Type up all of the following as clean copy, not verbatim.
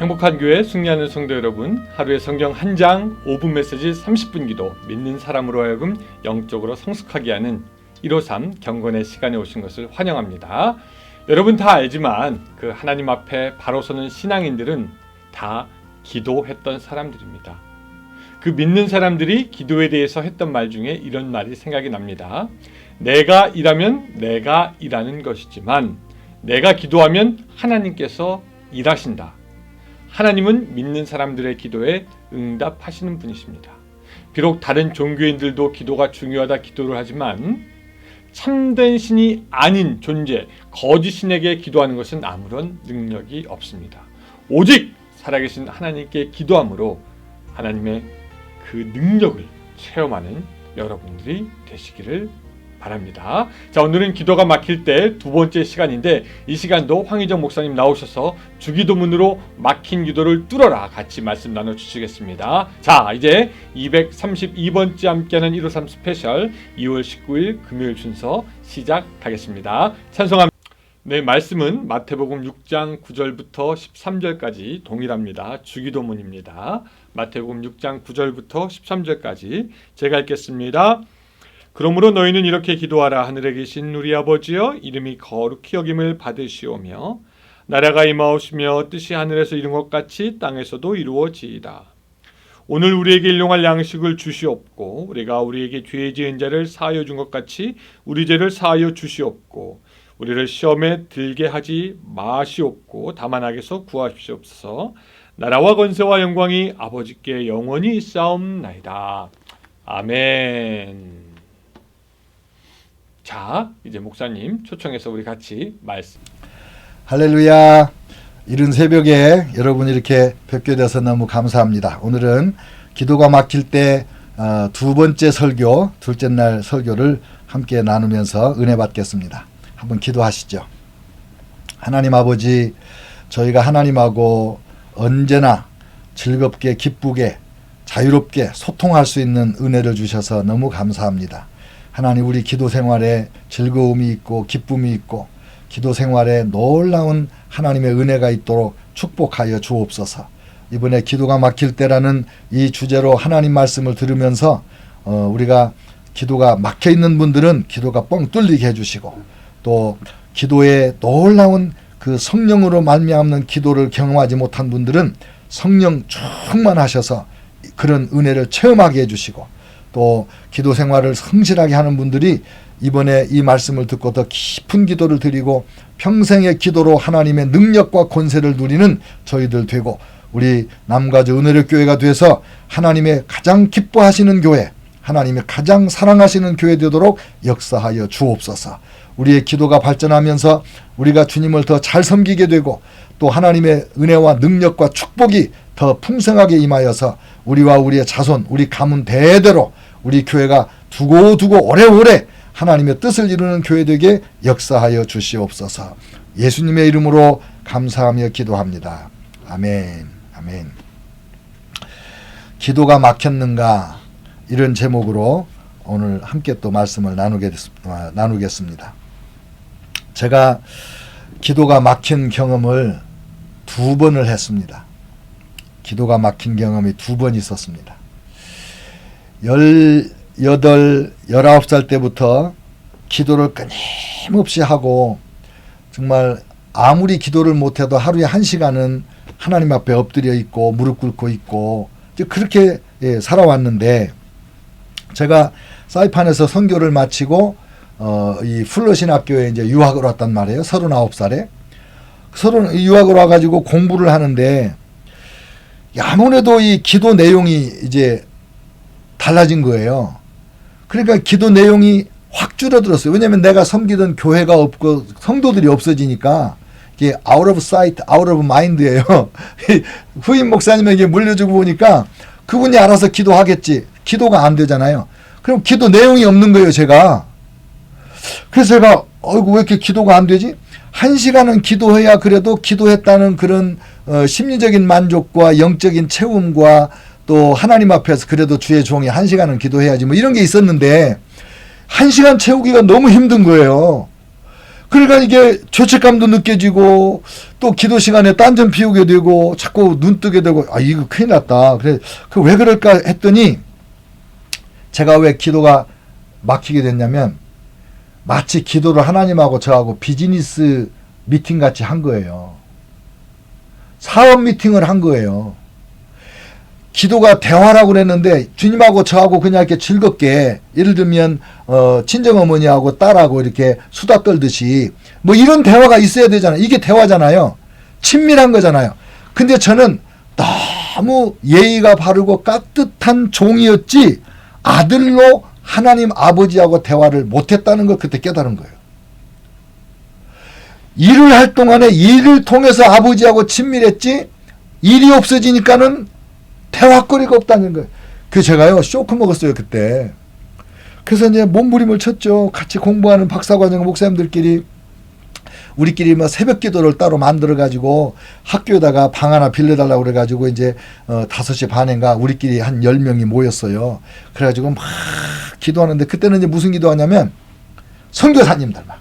행복한 교회 승리하는 성도 여러분, 하루의 성경 한 장 5분 메시지 30분 기도, 믿는 사람으로 하여금 영적으로 성숙하게 하는 153 경건의 시간에 오신 것을 환영합니다. 여러분 다 알지만 그 하나님 앞에 바로 서는 신앙인들은 다 기도했던 사람들입니다. 그 믿는 사람들이 기도에 대해서 했던 말 중에 이런 말이 생각이 납니다. 내가 일하면 내가 일하는 것이지만 내가 기도하면 하나님께서 일하신다. 하나님은 믿는 사람들의 기도에 응답하시는 분이십니다. 비록 다른 종교인들도 기도가 중요하다 기도를 하지만 참된 신이 아닌 존재, 거짓 신에게 기도하는 것은 아무런 능력이 없습니다. 오직 살아계신 하나님께 기도함으로 하나님의 그 능력을 체험하는 여러분들이 되시기를 바랍니다. 자, 오늘은 기도가 막힐 때 두 번째 시간인데 이 시간도 황희정 목사님 나오셔서 주기도문으로 막힌 기도를 뚫어라 같이 말씀 나눠주시겠습니다. 자, 이제 232번째 함께하는 153 스페셜 2월 19일 금요일 순서 시작하겠습니다. 찬송합니다. 네, 말씀은 마태복음 6장 9절부터 13절까지 동일합니다. 주기도문입니다. 마태복음 6장 9절부터 13절까지 제가 읽겠습니다. 그러므로 너희는 이렇게 기도하라. 하늘에 계신 우리 아버지여, 이름이 거룩히 여김을 받으시오며 나라가 임하오시며 뜻이 하늘에서 이룬 것 같이 땅에서도 이루어지이다. 오늘 우리에게 일용할 양식을 주시옵고 우리가 우리에게 죄 지은 자를 사하여 준 것 같이 우리 죄를 사하여 주시옵고 우리를 시험에 들게 하지 마시옵고 다만 악에서 구하시옵소서. 나라와 권세와 영광이 아버지께 영원히 있사옵나이다. 아멘. 자, 이제 목사님 초청해서 우리 같이 말씀. 할렐루야. 이른 새벽에 여러분 이렇게 뵙게 돼서 너무 감사합니다. 오늘은 기도가 막힐 때 두 번째 설교, 둘째 날 설교를 함께 나누면서 은혜 받겠습니다. 한번 기도하시죠. 하나님 아버지, 저희가 하나님하고 언제나 즐겁게 기쁘게 자유롭게 소통할 수 있는 은혜를 주셔서 너무 감사합니다. 하나님, 우리 기도 생활에 즐거움이 있고 기쁨이 있고 기도 생활에 놀라운 하나님의 은혜가 있도록 축복하여 주옵소서. 이번에 기도가 막힐 때라는 이 주제로 하나님 말씀을 들으면서 우리가 기도가 막혀 있는 분들은 기도가 뻥 뚫리게 해주시고 또 기도에 놀라운 그 성령으로 말미암는 기도를 경험하지 못한 분들은 성령 충만하셔서 그런 은혜를 체험하게 해주시고 또 기도 생활을 성실하게 하는 분들이 이번에 이 말씀을 듣고 더 깊은 기도를 드리고 평생의 기도로 하나님의 능력과 권세를 누리는 저희들 되고 우리 남가주 은혜력 교회가 돼서 하나님의 가장 기뻐하시는 교회, 하나님의 가장 사랑하시는 교회 되도록 역사하여 주옵소서. 우리의 기도가 발전하면서 우리가 주님을 더 잘 섬기게 되고 또 하나님의 은혜와 능력과 축복이 더 풍성하게 임하여서 우리와 우리의 자손, 우리 가문 대대로 우리 교회가 두고두고 오래오래 하나님의 뜻을 이루는 교회 되게 역사하여 주시옵소서. 예수님의 이름으로 감사하며 기도합니다. 아멘. 아멘. 기도가 막혔는가, 이런 제목으로 오늘 함께 또 말씀을 나누겠습니다. 제가 기도가 막힌 경험을 두 번을 했습니다. 기도가 막힌 경험이 두 번 있었습니다. 18, 19살 때부터 기도를 끊임없이 하고 정말 아무리 기도를 못해도 하루에 1시간은 하나님 앞에 엎드려 있고 무릎 꿇고 있고 그렇게 살아왔는데 제가 사이판에서 선교를 마치고 이 플러신 학교에 이제 유학을 왔단 말이에요. 39살에. 유학을 와가지고 공부를 하는데 아무래도 이 기도 내용이 이제 달라진 거예요. 그러니까 기도 내용이 확 줄어들었어요. 왜냐하면 내가 섬기던 교회가 없고 성도들이 없어지니까 이게 out of sight, out of mind예요. 후임 목사님에게 물려주고 보니까 그분이 알아서 기도하겠지. 기도가 안 되잖아요. 그럼 기도 내용이 없는 거예요, 제가. 그래서 제가 왜 이렇게 기도가 안 되지? 1시간은 기도해야 그래도 기도했다는 그런 심리적인 만족과 영적인 채움과 또 하나님 앞에서 그래도 주의 종이 1시간은 기도해야지 뭐 이런 게 있었는데 1시간 채우기가 너무 힘든 거예요. 그러니까 이게 죄책감도 느껴지고 또 기도 시간에 딴전 피우게 되고 자꾸 눈 뜨게 되고 아 이거 큰일 났다. 그래 그 왜 그럴까 했더니 제가 왜 기도가 막히게 됐냐면 마치 기도를 하나님하고 저하고 비즈니스 미팅 같이 한 거예요. 사업 미팅을 한 거예요. 기도가 대화라고 그랬는데 주님하고 저하고 그냥 이렇게 즐겁게 예를 들면 친정어머니하고 딸하고 이렇게 수다 떨듯이 뭐 이런 대화가 있어야 되잖아요. 이게 대화잖아요. 친밀한 거잖아요. 근데 저는 너무 예의가 바르고 깍듯한 종이었지 아들로 하나님 아버지하고 대화를 못했다는 걸 그때 깨달은 거예요. 일을 할 동안에 일을 통해서 아버지하고 친밀했지 일이 없어지니까는 대화거리가 없다는 거예요. 그 제가요 쇼크 먹었어요 그때. 그래서 이제 몸부림을 쳤죠. 같이 공부하는 박사과정 목사님들끼리 우리끼리 뭐 새벽 기도를 따로 만들어 가지고 학교에다가 방 하나 빌려달라고 그래 가지고 이제 5시 반인가 우리끼리 한 10명이 모였어요. 그래 가지고 막 기도하는데 그때는 이제 무슨 기도하냐면 선교사님들 막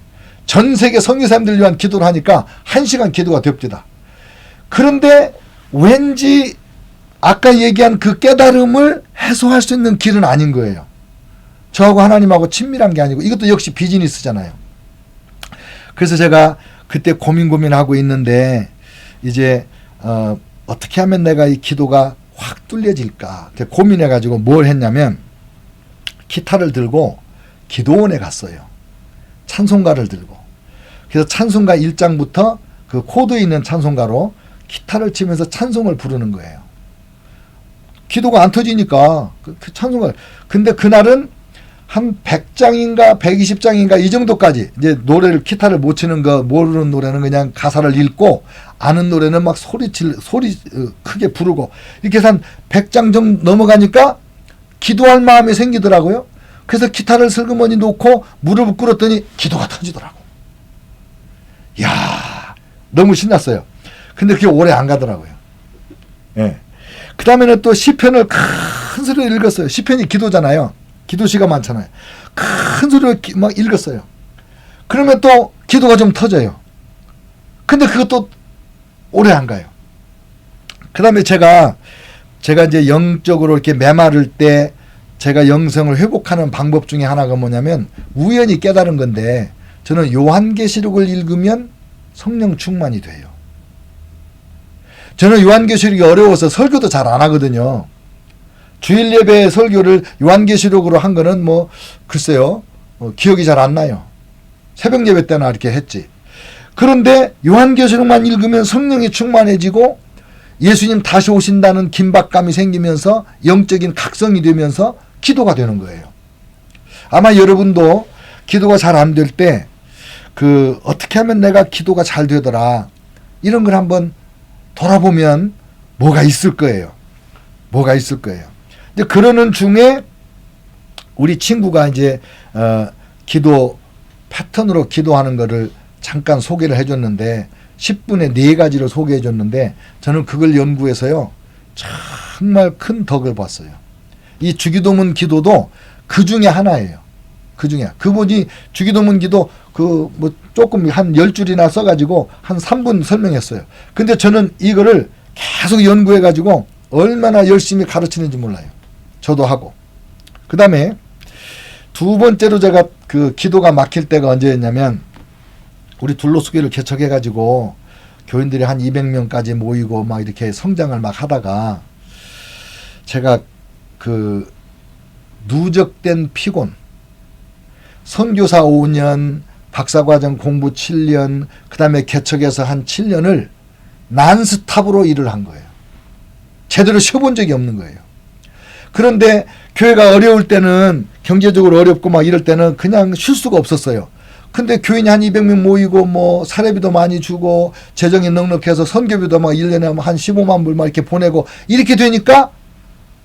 전 세계 선교사님들 위한 기도를 하니까 1시간 기도가 됩니다. 그런데 왠지 아까 얘기한 그 깨달음을 해소할 수 있는 길은 아닌 거예요. 저하고 하나님하고 친밀한 게 아니고 이것도 역시 비즈니스잖아요. 그래서 제가 그때 고민하고 있는데 이제 어떻게 하면 내가 이 기도가 확 뚫려질까 고민해가지고 뭘 했냐면 기타를 들고 기도원에 갔어요. 찬송가를 들고. 그래서 찬송가 1장부터 그 코드에 있는 찬송가로 기타를 치면서 찬송을 부르는 거예요. 기도가 안 터지니까 그 찬송가. 근데 그날은 한 100장인가 120장인가 이 정도까지 이제 노래를 기타를 못 치는 거 모르는 노래는 그냥 가사를 읽고 아는 노래는 막 소리 크게 부르고 이렇게 해서 한 100장 정도 넘어가니까 기도할 마음이 생기더라고요. 그래서 기타를 슬그머니 놓고 무릎을 꿇었더니 기도가 터지더라고. 이야 너무 신났어요. 근데 그게 오래 안 가더라고요. 예. 그 다음에는 또 시편을 큰 소리로 읽었어요. 시편이 기도잖아요. 기도시가 많잖아요. 큰 소리로 막 읽었어요. 그러면 또 기도가 좀 터져요. 근데 그것도 오래 안 가요. 그 다음에 제가 이제 영적으로 이렇게 메마를 때 제가 영성을 회복하는 방법 중에 하나가 뭐냐면 우연히 깨달은 건데 저는 요한계시록을 읽으면 성령 충만이 돼요. 저는 요한계시록이 어려워서 설교도 잘 안 하거든요. 주일 예배 설교를 요한계시록으로 한 거는 뭐 글쎄요 기억이 잘 안 나요. 새벽 예배 때나 이렇게 했지. 그런데 요한계시록만 읽으면 성령이 충만해지고 예수님 다시 오신다는 긴박감이 생기면서 영적인 각성이 되면서 기도가 되는 거예요. 아마 여러분도 기도가 잘 안 될 때 그 어떻게 하면 내가 기도가 잘 되더라 이런 걸 한번 돌아보면 뭐가 있을 거예요. 뭐가 있을 거예요. 근데 그러는 중에 우리 친구가 이제 기도 패턴으로 기도하는 거를 잠깐 소개를 해줬는데 10분에 4가지를 소개해줬는데 저는 그걸 연구해서요 정말 큰 덕을 봤어요. 이 주기도문 기도도 그 중에 하나예요. 그 중에 그분이 주기도문 기도 그 뭐 조금 한 10줄이나 써가지고 한 3분 설명했어요. 근데 저는 이거를 계속 연구해가지고 얼마나 열심히 가르치는지 몰라요. 저도 하고. 그 다음에 두 번째로 제가 그 기도가 막힐 때가 언제였냐면 우리 둘로수교를 개척해가지고 교인들이 한 200명까지 모이고 막 이렇게 성장을 막 하다가 제가 그 누적된 피곤, 선교사 5년, 박사과정 공부 7년, 그 다음에 개척해서 한 7년을 난스탑으로 일을 한 거예요. 제대로 쉬어본 적이 없는 거예요. 그런데 교회가 어려울 때는 경제적으로 어렵고 막 이럴 때는 그냥 쉴 수가 없었어요. 근데 교인이 한 200명 모이고 뭐 사례비도 많이 주고 재정이 넉넉해서 선교비도 막 1년에 한 15만 불 막 이렇게 보내고 이렇게 되니까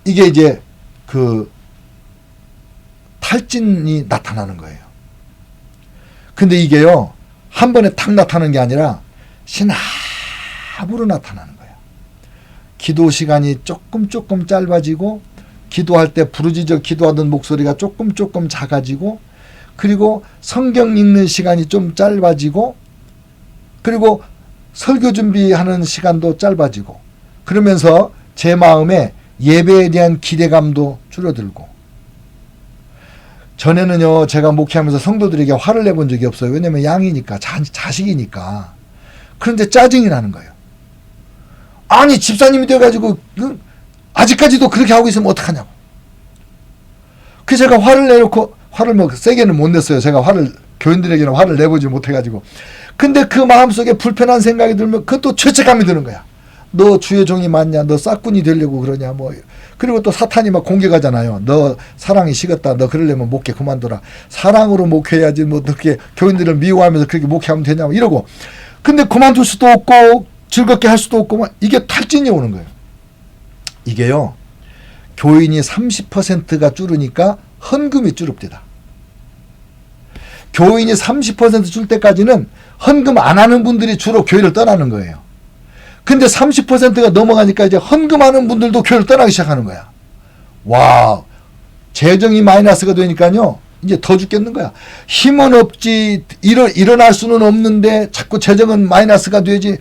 이게 이제 그 탈진이 나타나는 거예요. 근데 이게요 한 번에 탁 나타나는 게 아니라 시나브로 나타나는 거예요. 기도 시간이 조금 짧아지고 기도할 때 부르짖어 기도하던 목소리가 조금 작아지고 그리고 성경 읽는 시간이 좀 짧아지고, 그리고 설교 준비하는 시간도 짧아지고, 그러면서 제 마음에 예배에 대한 기대감도 줄어들고. 전에는요, 제가 목회하면서 성도들에게 화를 내본 적이 없어요. 왜냐면 양이니까, 자식이니까. 그런데 짜증이 나는 거예요. 아니, 집사님이 돼가지고 아직까지도 그렇게 하고 있으면 어떡하냐고. 그래서 제가 화를 내놓고, 화를 뭐 세게는 못 냈어요. 제가 교인들에게는 화를 내보지 못해가지고. 근데 그 마음속에 불편한 생각이 들면 그것도 죄책감이 드는 거야. 너 주의 종이 맞냐? 너 싹군이 되려고 그러냐? 뭐. 그리고 또 사탄이 막 공격하잖아요. 너 사랑이 식었다. 너 그러려면 목회 그만둬라. 사랑으로 목회해야지. 뭐 그렇게 교인들을 미워하면서 그렇게 목회하면 되냐? 이러고. 근데 그만둘 수도 없고 즐겁게 할 수도 없고 이게 탈진이 오는 거예요. 이게요. 교인이 30%가 줄으니까 헌금이 줄읍니다. 교인이 30% 줄 때까지는 헌금 안 하는 분들이 주로 교회를 떠나는 거예요. 근데 30%가 넘어가니까 이제 헌금하는 분들도 교회를 떠나기 시작하는 거야. 와, 재정이 마이너스가 되니까요. 이제 더 죽겠는 거야. 힘은 없지, 일어날 수는 없는데 자꾸 재정은 마이너스가 되지.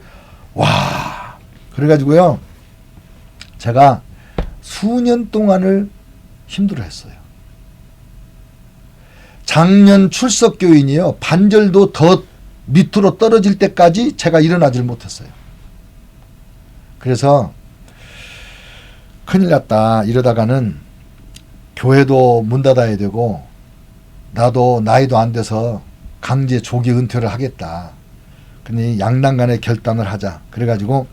와, 그래가지고요. 제가 수년 동안을 힘들어했어요. 작년 출석교인이요. 반절도 더 밑으로 떨어질 때까지 제가 일어나질 못했어요. 그래서 큰일 났다. 이러다가는 교회도 문 닫아야 되고 나도 나이도 안 돼서 강제 조기 은퇴를 하겠다. 그러니 양난간의 결단을 하자. 그래가지고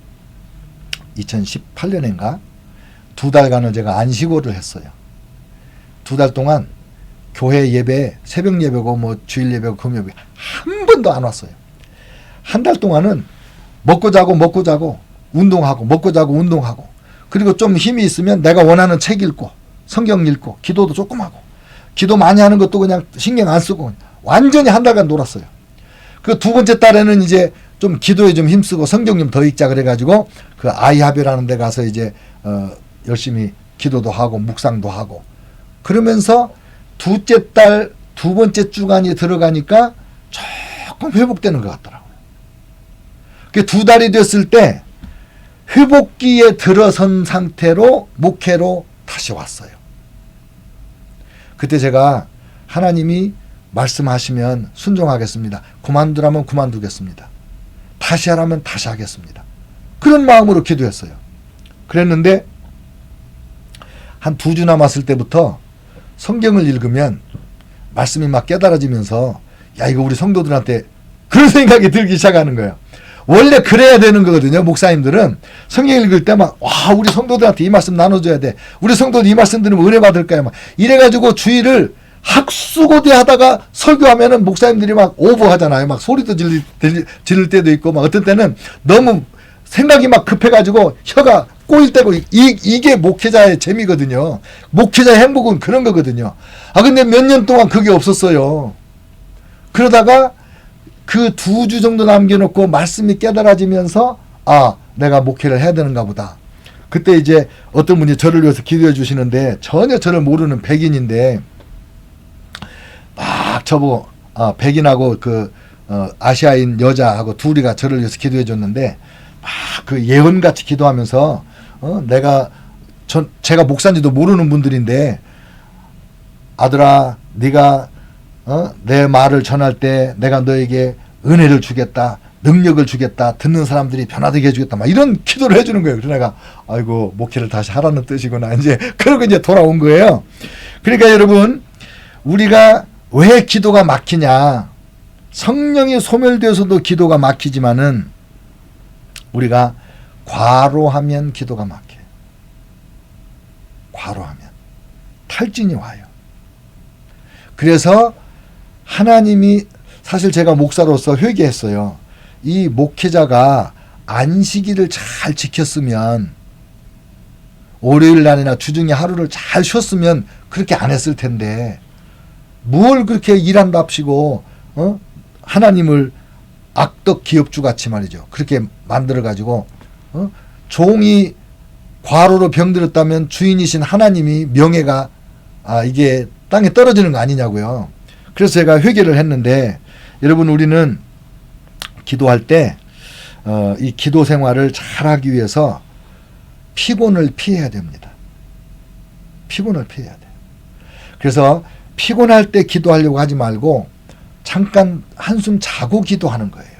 2018년인가 2달간을 제가 안식월을 했어요. 2달 동안 교회 예배, 새벽 예배고 뭐 주일 예배고 금요 예배 한 번도 안 왔어요. 한 달 동안은 먹고 자고 운동하고 먹고 자고 운동하고, 그리고 좀 힘이 있으면 내가 원하는 책 읽고 성경 읽고 기도도 조금 하고, 기도 많이 하는 것도 그냥 신경 안 쓰고 완전히 한 달간 놀았어요. 그 두 번째 달에는 이제 좀 기도에 좀 힘쓰고 성경 좀 더 읽자 그래가지고 그 아이하베라는 데 가서 이제 열심히 기도도 하고 묵상도 하고, 그러면서 둘째 달 두 번째 주간이 들어가니까 조금 회복되는 것 같더라고요. 그 2달이 됐을 때 회복기에 들어선 상태로 목회로 다시 왔어요. 그때 제가 하나님이 말씀하시면 순종하겠습니다. 그만두라면 그만두겠습니다. 다시 하라면 다시 하겠습니다. 그런 마음으로 기도했어요. 그랬는데 한 2주 남았을 때부터 성경을 읽으면 말씀이 막 깨달아지면서 야, 이거 우리 성도들한테 그런 생각이 들기 시작하는 거예요. 원래 그래야 되는 거거든요. 목사님들은 성경 읽을 때 막 와, 우리 성도들한테 이 말씀 나눠줘야 돼. 우리 성도들 이 말씀 들으면 은혜 받을 거야. 막 이래가지고 주의를 학수고대 하다가 설교하면은 목사님들이 막 오버하잖아요. 막 소리도 지를 때도 있고, 막 어떤 때는 너무 생각이 막 급해가지고 혀가 꼬일 때고, 이게 목회자의 재미거든요. 목회자의 행복은 그런 거거든요. 아, 근데 몇 년 동안 그게 없었어요. 그러다가 그 2주 정도 남겨놓고 말씀이 깨달아지면서 아, 내가 목회를 해야 되는가 보다. 그때 이제 어떤 분이 저를 위해서 기도해 주시는데 전혀 저를 모르는 백인인데 막 저보고 백인하고 그 아시아인 여자하고 둘이가 저를 위해서 기도해 줬는데 막 그 예언같이 기도하면서 제가 목사인지도 모르는 분들인데 아들아, 네가 내 말을 전할 때 내가 너에게 은혜를 주겠다, 능력을 주겠다, 듣는 사람들이 변화되게 해주겠다, 막 이런 기도를 해주는 거예요. 그래서 내가 아이고, 목회를 다시 하라는 뜻이구나, 이제 그러고 이제 돌아온 거예요. 그러니까 여러분, 우리가 왜 기도가 막히냐? 성령이 소멸되어서도 기도가 막히지만은 우리가 과로하면 기도가 막혀요. 과로하면 탈진이 와요. 그래서 하나님이, 사실 제가 목사로서 회개했어요. 이 목회자가 안식일을 잘 지켰으면, 월요일 날이나 주중에 하루를 잘 쉬었으면 그렇게 안 했을 텐데 뭘 그렇게 일한답시고 하나님을 악덕 기업주같이 말이죠. 그렇게 만들어가지고 종이 과로로 병들었다면 주인이신 하나님이 명예가 이게 땅에 떨어지는 거 아니냐고요. 그래서 제가 회개를 했는데 여러분 우리는 기도할 때 이 기도 생활을 잘하기 위해서 피곤을 피해야 됩니다. 피곤을 피해야 돼요. 그래서 피곤할 때 기도하려고 하지 말고 잠깐 한숨 자고 기도하는 거예요.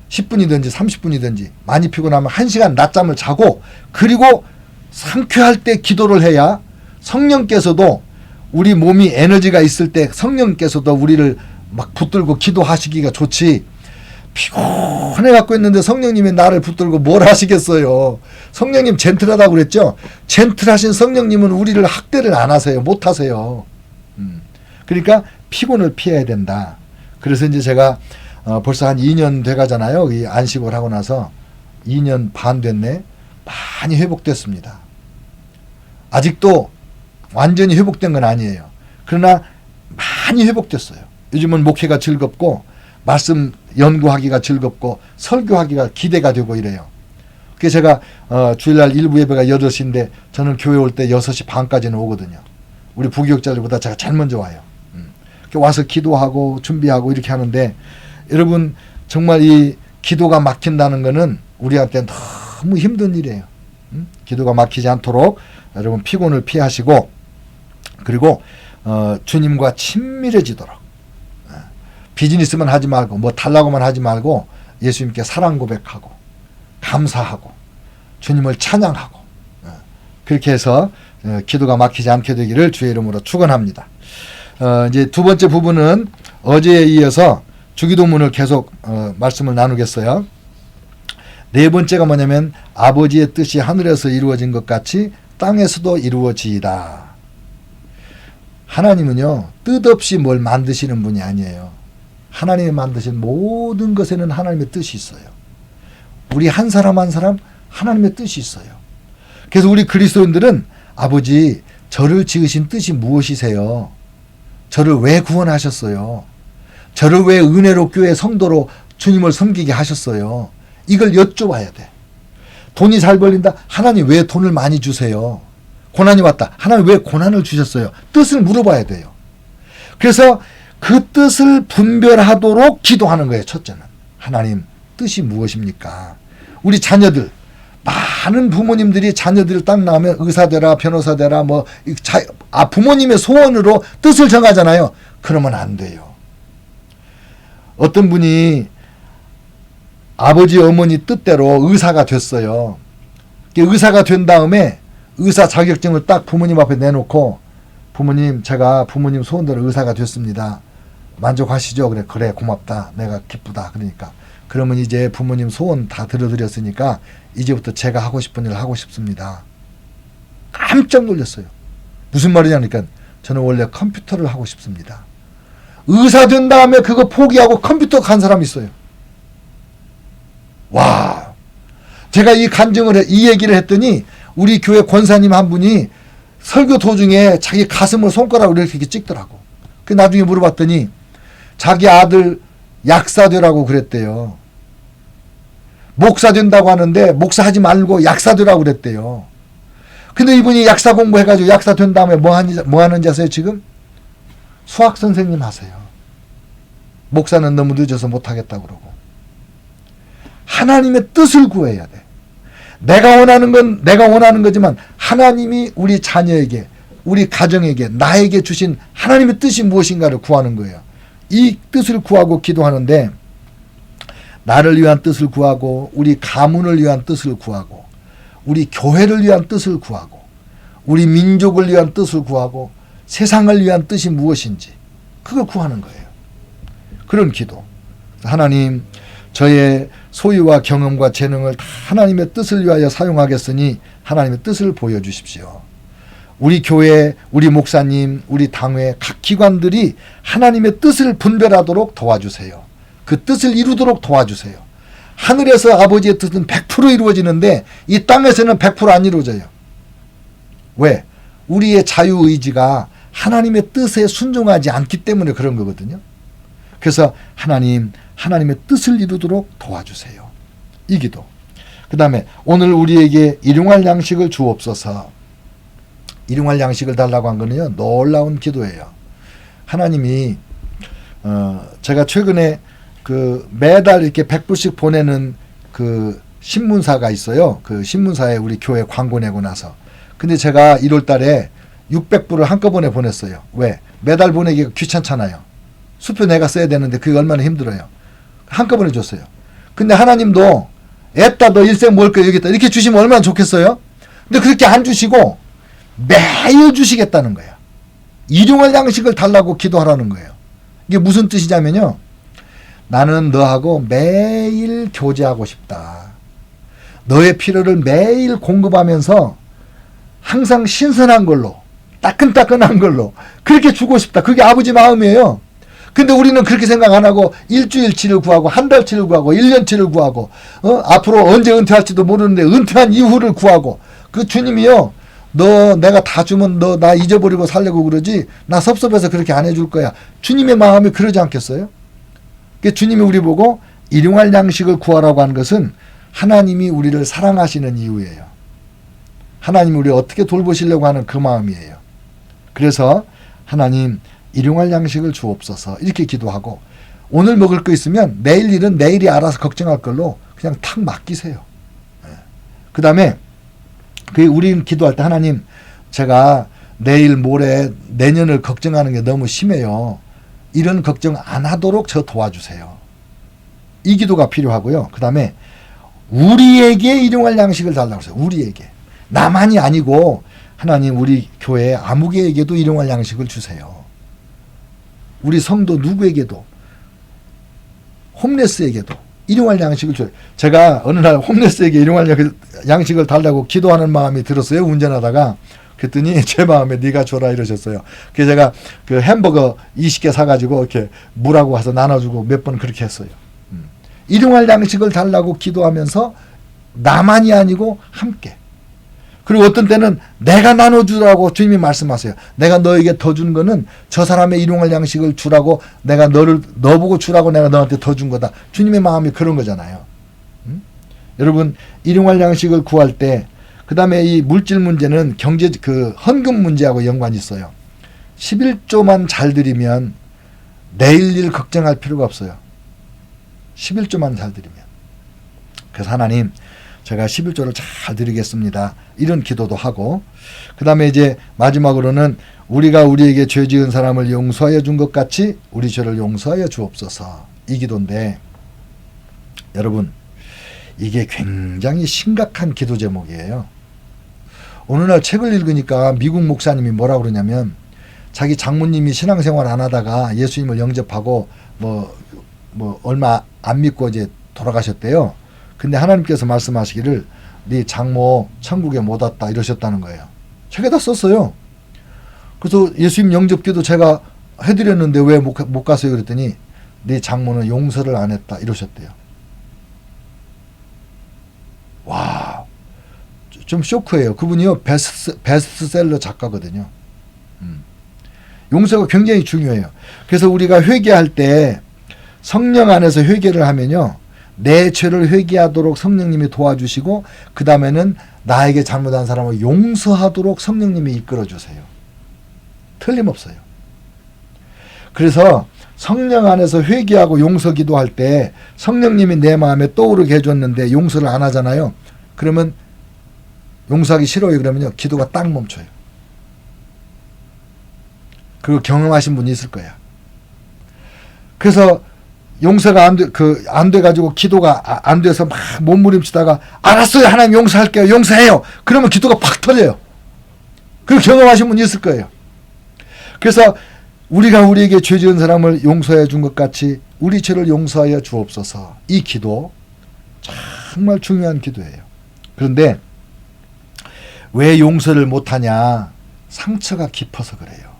10분이든지 30분이든지 많이 피곤하면 1시간 낮잠을 자고 그리고 상쾌할 때 기도를 해야 성령께서도 우리 몸이 에너지가 있을 때 성령께서도 우리를 막 붙들고 기도하시기가 좋지 피곤해 갖고 있는데 성령님이 나를 붙들고 뭘 하시겠어요. 성령님 젠틀하다고 그랬죠. 젠틀하신 성령님은 우리를 학대를 안 하세요. 못 하세요. 그러니까 피곤을 피해야 된다. 그래서 이제 제가 벌써 한 2년 돼가잖아요. 이 안식을 하고 나서 2년 반 됐네. 많이 회복됐습니다. 아직도 완전히 회복된 건 아니에요. 그러나 많이 회복됐어요. 요즘은 목회가 즐겁고 말씀 연구하기가 즐겁고 설교하기가 기대가 되고 이래요. 그래서 제가 주일날 일부 예배가 8시인데 저는 교회 올 때 6시 반까지는 오거든요. 우리 부교육자들보다 제가 제일 먼저 와요. 와서 기도하고 준비하고 이렇게 하는데 여러분 정말 이 기도가 막힌다는 거는 우리한테 너무 힘든 일이에요. 기도가 막히지 않도록 여러분 피곤을 피하시고 그리고 주님과 친밀해지도록 비즈니스만 하지 말고 뭐 달라고만 하지 말고 예수님께 사랑 고백하고 감사하고 주님을 찬양하고 그렇게 해서 기도가 막히지 않게 되기를 주의 이름으로 축원합니다. 이제 두 번째 부분은 어제에 이어서 주기도문을 계속 말씀을 나누겠어요. 네 번째가 뭐냐면 아버지의 뜻이 하늘에서 이루어진 것 같이 땅에서도 이루어지이다. 하나님은요 뜻없이 뭘 만드시는 분이 아니에요. 하나님이 만드신 모든 것에는 하나님의 뜻이 있어요. 우리 한 사람 한 사람 하나님의 뜻이 있어요. 그래서 우리 그리스도인들은 아버지 저를 지으신 뜻이 무엇이세요? 저를 왜 구원하셨어요? 저를 왜 은혜로 교회 성도로 주님을 섬기게 하셨어요? 이걸 여쭤봐야 돼. 돈이 잘 벌린다? 하나님 왜 돈을 많이 주세요? 고난이 왔다. 하나님 왜 고난을 주셨어요? 뜻을 물어봐야 돼요. 그래서 그 뜻을 분별하도록 기도하는 거예요. 첫째는. 하나님 뜻이 무엇입니까? 우리 자녀들 많은 부모님들이 자녀들 딱 나오면 의사 되라 변호사 되라 부모님의 소원으로 뜻을 정하잖아요. 그러면 안 돼요. 어떤 분이 아버지 어머니 뜻대로 의사가 됐어요. 의사가 된 다음에 의사 자격증을 딱 부모님 앞에 내놓고 부모님 제가 부모님 소원대로 의사가 됐습니다. 만족하시죠? 그래 고맙다. 내가 기쁘다. 그러니까 그러면 이제 부모님 소원 다 들어드렸으니까 이제부터 제가 하고 싶은 일을 하고 싶습니다. 깜짝 놀랐어요. 무슨 말이냐니까 저는 원래 컴퓨터를 하고 싶습니다. 의사 된 다음에 그거 포기하고 컴퓨터 간 사람이 있어요. 와, 제가 이 얘기를 했더니 우리 교회 권사님 한 분이 설교 도중에 자기 가슴을 손가락으로 이렇게 찍더라고. 그 나중에 물어봤더니 자기 아들 약사 되라고 그랬대요. 목사 된다고 하는데 목사 하지 말고 약사 되라고 그랬대요. 근데 이분이 약사 공부해가지고 약사 된 다음에 뭐 하는지 아세요 지금? 수학 선생님 하세요. 목사는 너무 늦어서 못하겠다고 그러고. 하나님의 뜻을 구해야 돼. 내가 원하는 건 내가 원하는 거지만 하나님이 우리 자녀에게 우리 가정에게 나에게 주신 하나님의 뜻이 무엇인가를 구하는 거예요. 이 뜻을 구하고 기도하는데 나를 위한 뜻을 구하고 우리 가문을 위한 뜻을 구하고 우리 교회를 위한 뜻을 구하고 우리 민족을 위한 뜻을 구하고 세상을 위한 뜻이 무엇인지 그걸 구하는 거예요. 그런 기도. 하나님 저의 소유와 경험과 재능을 다 하나님의 뜻을 위하여 사용하겠으니 하나님의 뜻을 보여주십시오. 우리 교회, 우리 목사님, 우리 당회 각 기관들이 하나님의 뜻을 분별하도록 도와주세요. 그 뜻을 이루도록 도와주세요. 하늘에서 아버지의 뜻은 100% 이루어지는데 이 땅에서는 100% 안 이루어져요. 왜? 우리의 자유의지가 하나님의 뜻에 순종하지 않기 때문에 그런 거거든요. 그래서 하나님의 뜻을 이루도록 도와주세요. 이 기도. 그 다음에 오늘 우리에게 일용할 양식을 주옵소서. 일용할 양식을 달라고 한 거는요. 놀라운 기도예요. 하나님이 제가 최근에 그 매달 이렇게 100불씩 보내는 그 신문사가 있어요. 그 신문사에 우리 교회 광고 내고 나서. 근데 제가 1월 달에 600불을 한꺼번에 보냈어요. 왜? 매달 보내기가 귀찮잖아요. 수표 내가 써야 되는데 그게 얼마나 힘들어요. 한꺼번에 줬어요. 근데 하나님도 애따 너 일생 먹을 거 여기 있다 이렇게 주시면 얼마나 좋겠어요. 근데 그렇게 안 주시고 매일 주시겠다는 거예요. 일용할 양식을 달라고 기도하라는 거예요. 이게 무슨 뜻이냐면요. 나는 너하고 매일 교제하고 싶다. 너의 필요를 매일 공급하면서 항상 신선한 걸로 따끈따끈한 걸로 그렇게 주고 싶다. 그게 아버지 마음이에요. 근데 우리는 그렇게 생각 안 하고 일주일치를 구하고 한 달치를 구하고 1년치를 구하고 앞으로 언제 은퇴할지도 모르는데 은퇴한 이후를 구하고 그 주님이요. 너 내가 다 주면 너 나 잊어버리고 살려고 그러지 나 섭섭해서 그렇게 안 해줄 거야. 주님의 마음이 그러지 않겠어요? 주님이 우리 보고 일용할 양식을 구하라고 하는 것은 하나님이 우리를 사랑하시는 이유예요. 하나님이 우리를 어떻게 돌보시려고 하는 그 마음이에요. 그래서 하나님 일용할 양식을 주옵소서 이렇게 기도하고 오늘 먹을 거 있으면 내일 일은 내일이 알아서 걱정할 걸로 그냥 탁 맡기세요. 그 다음에 우리는 기도할 때 하나님 제가 내일 모레 내년을 걱정하는 게 너무 심해요. 이런 걱정 안 하도록 저 도와주세요. 이 기도가 필요하고요. 그 다음에 우리에게 일용할 양식을 달라고 했어요. 우리에게. 나만이 아니고 하나님 우리 교회 아무개에게도 일용할 양식을 주세요. 우리 성도 누구에게도 홈레스에게도 일용할 양식을 줘요. 제가 어느 날 홈레스에게 일용할 양식을 달라고 기도하는 마음이 들었어요. 운전하다가. 그랬더니 제 마음에 네가 줘라 이러셨어요. 그래서 제가 그 햄버거 20개 사가지고 이렇게 물하고 와서 나눠주고 몇 번 그렇게 했어요. 일용할 양식을 달라고 기도하면서 나만이 아니고 함께. 그리고 어떤 때는 내가 나눠주라고 주님이 말씀하세요. 내가 너에게 더 준 거는 저 사람의 일용할 양식을 주라고 내가 너보고 주라고 내가 너한테 더 준 거다. 주님의 마음이 그런 거잖아요. 여러분 일용할 양식을 구할 때 그 다음에 이 물질 문제는 경제 헌금 문제하고 연관이 있어요. 11조만 잘 드리면 내일 일 걱정할 필요가 없어요. 11조만 잘 드리면. 그래서 하나님 제가 11조를 잘 드리겠습니다. 이런 기도도 하고 그 다음에 이제 마지막으로는 우리가 우리에게 죄 지은 사람을 용서하여 준 것 같이 우리 죄를 용서하여 주옵소서. 이 기도인데 여러분 이게 굉장히 심각한 기도 제목이에요. 어느 날 책을 읽으니까 미국 목사님이 뭐라고 그러냐면 자기 장모님이 신앙생활 안 하다가 예수님을 영접하고 뭐 얼마 안 믿고 이제 돌아가셨대요. 근데 하나님께서 말씀하시기를 네 장모 천국에 못 왔다 이러셨다는 거예요. 책에다 썼어요. 그래서 예수님 영접기도 제가 해드렸는데 왜 못 갔어요? 그랬더니 네 장모는 용서를 안 했다 이러셨대요. 와, 좀 쇼크예요. 그분이요 베스트셀러 작가거든요. 용서가 굉장히 중요해요. 그래서 우리가 회개할 때 성령 안에서 회개를 하면요. 내 죄를 회개하도록 성령님이 도와주시고 그 다음에는 나에게 잘못한 사람을 용서하도록 성령님이 이끌어주세요. 틀림없어요. 그래서 성령 안에서 회개하고 용서 기도할 때 성령님이 내 마음에 떠오르게 해줬는데 용서를 안 하잖아요. 그러면 용서하기 싫어요. 그러면요. 기도가 딱 멈춰요. 그리고 경험하신 분이 있을 거야. 그래서 용서가 안 돼가지고 기도가 안 돼서 막 몸부림치다가 알았어요. 하나님 용서할게요. 용서해요. 그러면 기도가 팍 터져요. 그리고 경험하신 분이 있을 거예요. 그래서 우리가 우리에게 죄 지은 사람을 용서해 준 것 같이 우리 죄를 용서하여 주옵소서. 이 기도 정말 중요한 기도예요. 그런데 왜 용서를 못하냐? 상처가 깊어서 그래요.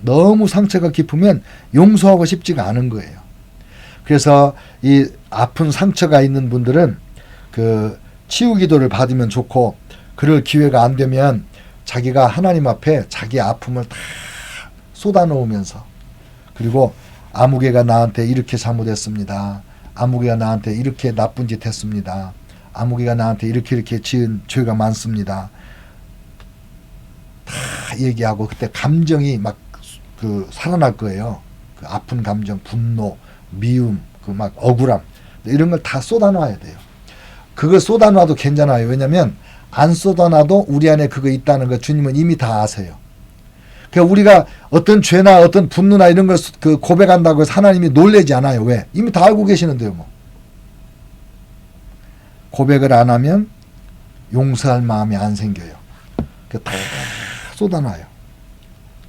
너무 상처가 깊으면 용서하고 싶지가 않은 거예요. 그래서 이 아픈 상처가 있는 분들은 그 치유 기도를 받으면 좋고 그럴 기회가 안 되면 자기가 하나님 앞에 자기 아픔을 다 쏟아놓으면서 그리고 아무개가 나한테 이렇게 잘못했습니다. 아무개가 나한테 이렇게 나쁜 짓 했습니다. 아무개가 나한테 이렇게 지은 죄가 많습니다. 다 얘기하고 그때 감정이 막 살아날 거예요. 그 아픈 감정, 분노, 미움, 그 막 억울함 이런 걸 다 쏟아놔야 돼요. 그거 쏟아놔도 괜찮아요. 왜냐하면 안 쏟아놔도 우리 안에 그거 있다는 거 주님은 이미 다 아세요. 그러니까 우리가 어떤 죄나 어떤 분노나 이런 걸 그 고백한다고 해서 하나님이 놀라지 않아요. 왜? 이미 다 알고 계시는데요. 뭐. 고백을 안 하면 용서할 마음이 안 생겨요. 다 쏟아놔요.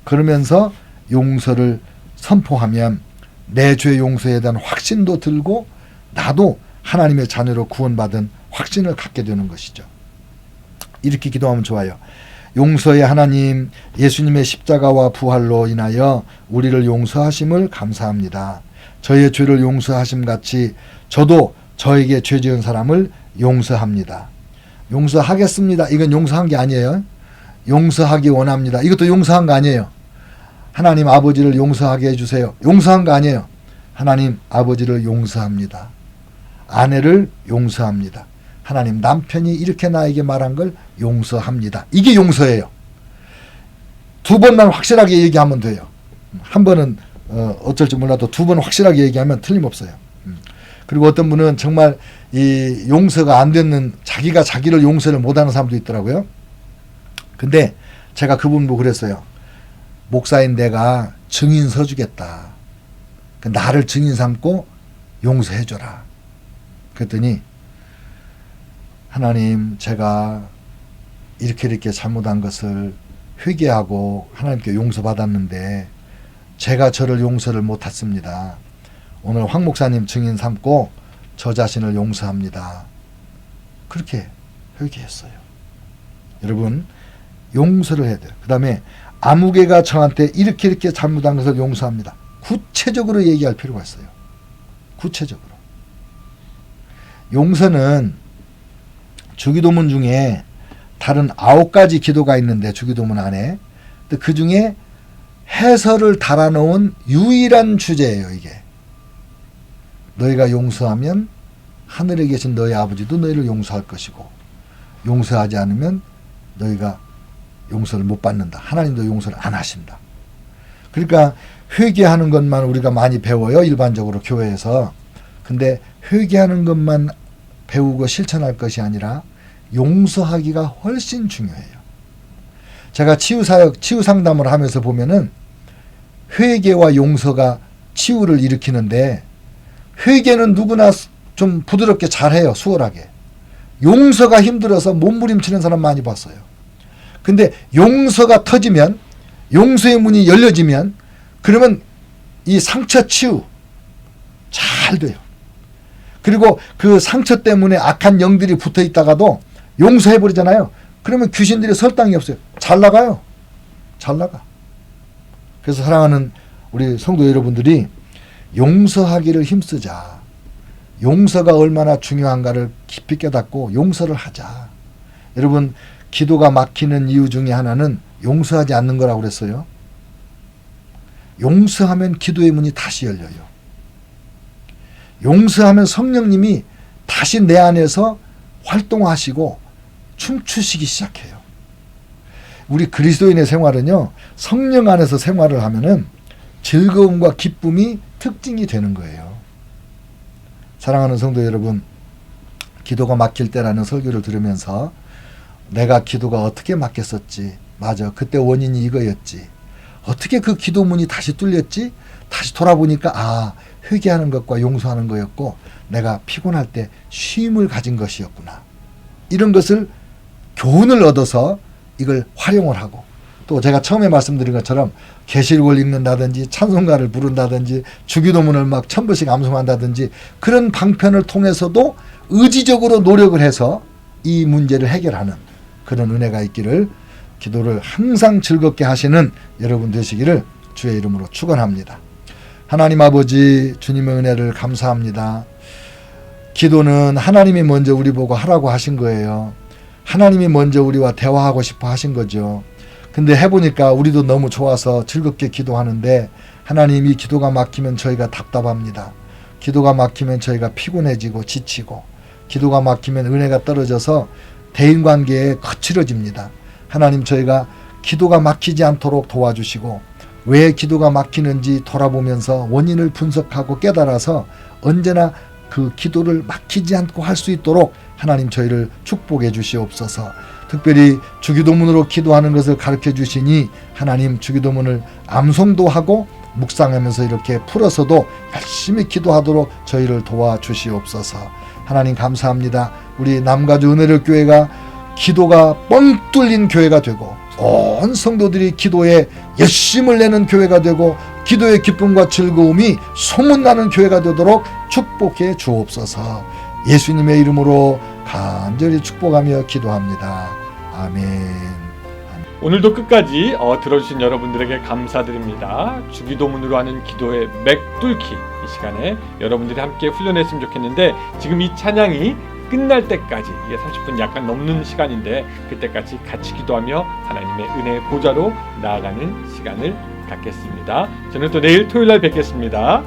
그러면서 용서를 선포하면 내 죄 용서에 대한 확신도 들고 나도 하나님의 자녀로 구원받은 확신을 갖게 되는 것이죠. 이렇게 기도하면 좋아요. 용서의 하나님, 예수님의 십자가와 부활로 인하여 우리를 용서하심을 감사합니다. 저의 죄를 용서하심 같이 저도 저에게 죄 지은 사람을 용서합니다. 용서하겠습니다. 이건 용서한 게 아니에요. 용서하기 원합니다. 이것도 용서한 거 아니에요. 하나님 아버지를 용서하게 해주세요. 용서한 거 아니에요. 하나님 아버지를 용서합니다. 아내를 용서합니다. 하나님 남편이 이렇게 나에게 말한 걸 용서합니다. 이게 용서예요. 두 번만 확실하게 얘기하면 돼요. 한 번은 어쩔지 몰라도 두 번 확실하게 얘기하면 틀림없어요. 그리고 어떤 분은 정말 이 용서가 안 되는 자기가 자기를 용서를 못하는 사람도 있더라고요. 근데 제가 그분 보고 그랬어요. 목사인 내가 증인 서주겠다. 나를 증인 삼고 용서해줘라. 그랬더니 하나님 제가 이렇게 잘못한 것을 회개하고 하나님께 용서받았는데 제가 저를 용서를 못했습니다. 오늘 황 목사님 증인 삼고 저 자신을 용서합니다. 그렇게 회개했어요. 여러분 용서를 해야 돼요. 그 다음에 아무개가 저한테 이렇게 잘못한 것을 용서합니다. 구체적으로 얘기할 필요가 있어요. 구체적으로. 용서는 주기도문 중에 다른 9가지 기도가 있는데 주기도문 안에 그 중에 해설을 달아놓은 유일한 주제예요. 이게 너희가 용서하면 하늘에 계신 너희 아버지도 너희를 용서할 것이고 용서하지 않으면 너희가 용서를 못 받는다. 하나님도 용서를 안 하신다. 그러니까 회개하는 것만 우리가 많이 배워요. 일반적으로 교회에서. 근데 회개하는 것만 배우고 실천할 것이 아니라 용서하기가 훨씬 중요해요. 제가 치유사역, 치유상담을 하면서 보면은 회개와 용서가 치유를 일으키는데 회개는 누구나 좀 부드럽게 잘해요. 수월하게. 용서가 힘들어서 몸부림치는 사람 많이 봤어요. 근데 용서가 터지면 용서의 문이 열려지면 그러면 이 상처 치유 잘 돼요. 그리고 그 상처 때문에 악한 영들이 붙어 있다가도 용서해버리잖아요. 그러면 귀신들이 설당이 없어요. 잘 나가요. 잘 나가. 그래서 사랑하는 우리 성도 여러분들이 용서하기를 힘쓰자. 용서가 얼마나 중요한가를 깊이 깨닫고 용서를 하자. 여러분 기도가 막히는 이유 중에 하나는 용서하지 않는 거라고 그랬어요. 용서하면 기도의 문이 다시 열려요. 용서하면 성령님이 다시 내 안에서 활동하시고 춤추시기 시작해요. 우리 그리스도인의 생활은요, 성령 안에서 생활을 하면은 즐거움과 기쁨이 특징이 되는 거예요. 사랑하는 성도 여러분, 기도가 막힐 때라는 설교를 들으면서 내가 기도가 어떻게 막혔었지? 맞아, 그때 원인이 이거였지. 어떻게 그 기도문이 다시 뚫렸지? 다시 돌아보니까 회개하는 것과 용서하는 거였고 내가 피곤할 때 쉼을 가진 것이었구나. 이런 것을 교훈을 얻어서 이걸 활용을 하고 또 제가 처음에 말씀드린 것처럼 계시록을 읽는다든지 찬송가를 부른다든지 주기도문을 막 1000번씩 암송한다든지 그런 방편을 통해서도 의지적으로 노력을 해서 이 문제를 해결하는 그런 은혜가 있기를 기도를 항상 즐겁게 하시는 여러분 되시기를 주의 이름으로 축원합니다. 하나님 아버지 주님의 은혜를 감사합니다. 기도는 하나님이 먼저 우리 보고 하라고 하신 거예요. 하나님이 먼저 우리와 대화하고 싶어 하신 거죠. 근데 해보니까 우리도 너무 좋아서 즐겁게 기도하는데 하나님이 기도가 막히면 저희가 답답합니다. 기도가 막히면 저희가 피곤해지고 지치고 기도가 막히면 은혜가 떨어져서 대인관계에 거칠어집니다. 하나님 저희가 기도가 막히지 않도록 도와주시고 왜 기도가 막히는지 돌아보면서 원인을 분석하고 깨달아서 언제나 그 기도를 막히지 않고 할 수 있도록 하나님 저희를 축복해 주시옵소서. 특별히 주기도문으로 기도하는 것을 가르쳐 주시니 하나님 주기도문을 암송도 하고 묵상하면서 이렇게 풀어서도 열심히 기도하도록 저희를 도와주시옵소서. 하나님 감사합니다. 우리 남가주 은혜를 교회가 기도가 뻥 뚫린 교회가 되고 온 성도들이 기도에 열심을 내는 교회가 되고 기도의 기쁨과 즐거움이 소문나는 교회가 되도록 축복해 주옵소서. 예수님의 이름으로 간절히 축복하며 기도합니다. 아멘. 오늘도 끝까지 들어주신 여러분들에게 감사드립니다. 주기도문으로 하는 기도의 맥뚫기, 이 시간에 여러분들이 함께 훈련했으면 좋겠는데, 지금 이 찬양이 끝날 때까지, 이게 30분 약간 넘는 시간인데 그때까지 같이 기도하며 하나님의 은혜의 보좌로 나아가는 시간을 갖겠습니다. 저는 또 내일 토요일 날 뵙겠습니다.